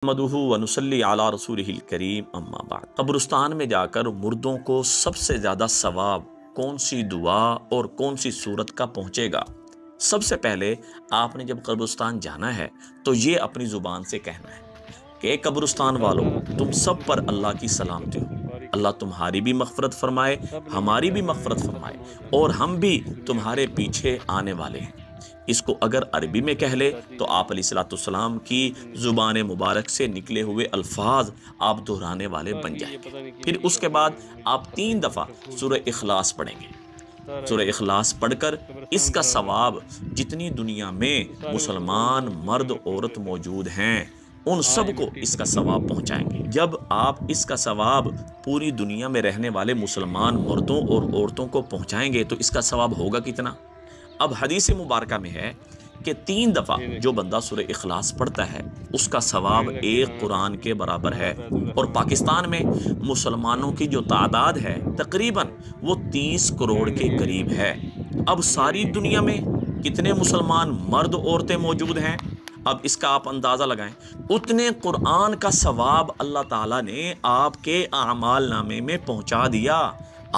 نحمدہ و نصلی علی رسولہ الکریم اما بعد۔ قبرستان میں جا کر مردوں کو سب سے زیادہ ثواب کون سی دعا اور کون سی صورت کا پہنچے گا؟ سب سے پہلے آپ نے جب قبرستان جانا ہے تو یہ اپنی زبان سے کہنا ہے کہ قبرستان والوں، تم سب پر اللہ کی سلامتی ہو، اللہ تمہاری بھی مغفرت فرمائے، ہماری بھی مغفرت فرمائے، اور ہم بھی تمہارے پیچھے آنے والے ہیں۔ اس کو اگر عربی میں کہہ لے تو آپ علیہ السلام کی زبان مبارک سے نکلے ہوئے الفاظ آپ دہرانے والے بن جائیں گے۔ پھر اس کے بعد آپ 3 دفعہ سورہ اخلاص پڑھیں گے۔ سورہ اخلاص پڑھ کر اس کا ثواب جتنی دنیا میں مسلمان مرد عورت موجود ہیں ان سب کو اس کا ثواب پہنچائیں گے۔ جب آپ اس کا ثواب پوری دنیا میں رہنے والے مسلمان مردوں اور عورتوں کو پہنچائیں گے تو اس کا ثواب ہوگا کتنا؟ اب حدیث مبارکہ میں ہے کہ 3 دفعہ جو بندہ سورہ اخلاص پڑھتا ہے اس کا ثواب 1 قرآن کے برابر ہے، اور پاکستان میں مسلمانوں کی جو تعداد ہے تقریباً وہ 30 کروڑ کے قریب ہے۔ اب ساری دنیا میں کتنے مسلمان مرد عورتیں موجود ہیں؟ اب اس کا آپ اندازہ لگائیں، اتنے قرآن کا ثواب اللہ تعالیٰ نے آپ کے اعمال نامے میں پہنچا دیا،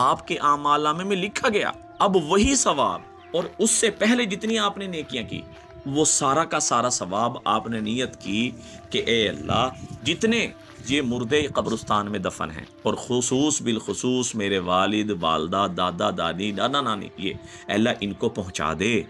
آپ کے اعمال نامے میں لکھا گیا۔ اب وہی ثواب اور اس سے پہلے جتنی آپ نے نیکیاں کی وہ سارا کا سارا ثواب آپ نے نیت کی کہ اے اللہ جتنے یہ مردے قبرستان میں دفن ہیں، اور بالخصوص میرے والد، والدہ، دادا، دادی، نانا، نانی، یہ اے اللہ ان کو پہنچا دے۔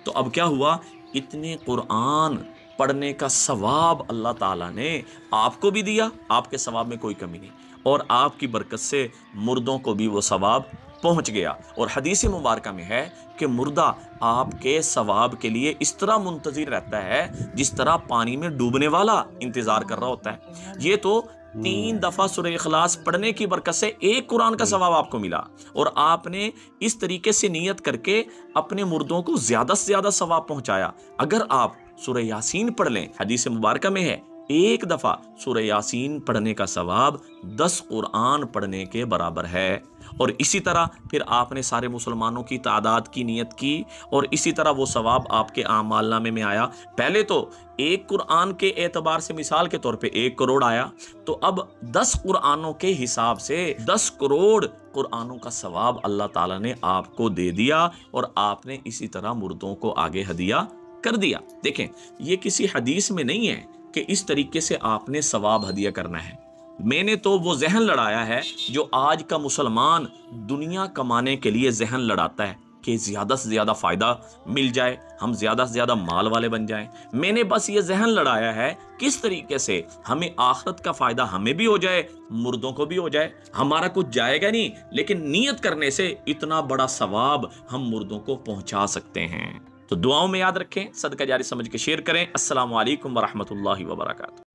تو اب کیا ہوا؟ اتنے قرآن پڑھنے کا ثواب اللہ تعالیٰ نے آپ کو بھی دیا، آپ کے ثواب میں کوئی کمی نہیں، اور آپ کی برکت سے مردوں کو بھی وہ ثواب پہنچ گیا۔ اور حدیث مبارکہ میں ہے کہ مردہ آپ کے ثواب کے لیے اس طرح منتظر رہتا ہے جس طرح پانی میں ڈوبنے والا انتظار کر رہا ہوتا ہے۔ یہ تو 3 دفعہ سورہ اخلاص پڑھنے کی برکت سے 1 قرآن کا ثواب آپ کو ملا، اور آپ نے اس طریقے سے نیت کر کے اپنے مردوں کو زیادہ سے زیادہ ثواب پہنچایا۔ اگر آپ سورہ یاسین پڑھ لیں، حدیث مبارکہ میں ہے 1 دفعہ سورہ یاسین پڑھنے کا ثواب 10 قرآن پڑھنے کے برابر ہے۔ اور اسی طرح پھر آپ نے سارے مسلمانوں کی تعداد کی نیت کی، اور اسی طرح وہ ثواب آپ کے اعمال نامے میں آیا۔ پہلے تو 1 قرآن کے اعتبار سے مثال کے طور پہ 1 کروڑ آیا، تو اب 10 قرآنوں کے حساب سے 10 کروڑ قرآنوں کا ثواب اللہ تعالیٰ نے آپ کو دے دیا، اور آپ نے اسی طرح مردوں کو آگے ہدیہ کر دیا۔ دیکھیں، یہ کسی حدیث میں نہیں ہے کہ اس طریقے سے آپ نے ثواب ہدیہ کرنا ہے۔ میں نے تو وہ ذہن لڑایا ہے جو آج کا مسلمان دنیا کمانے کے لیے ذہن لڑاتا ہے کہ زیادہ سے زیادہ فائدہ مل جائے، ہم زیادہ سے زیادہ مال والے بن جائیں۔ میں نے بس یہ ذہن لڑایا ہے کس طریقے سے ہمیں آخرت کا فائدہ ہمیں بھی ہو جائے، مردوں کو بھی ہو جائے، ہمارا کچھ جائے گا نہیں، لیکن نیت کرنے سے اتنا بڑا ثواب ہم مردوں کو پہنچا سکتے ہیں۔ تو دعاؤں میں یاد رکھیں، صدقہ جاری سمجھ کے شیئر کریں۔ السلام علیکم ورحمۃ اللہ وبرکاتہ۔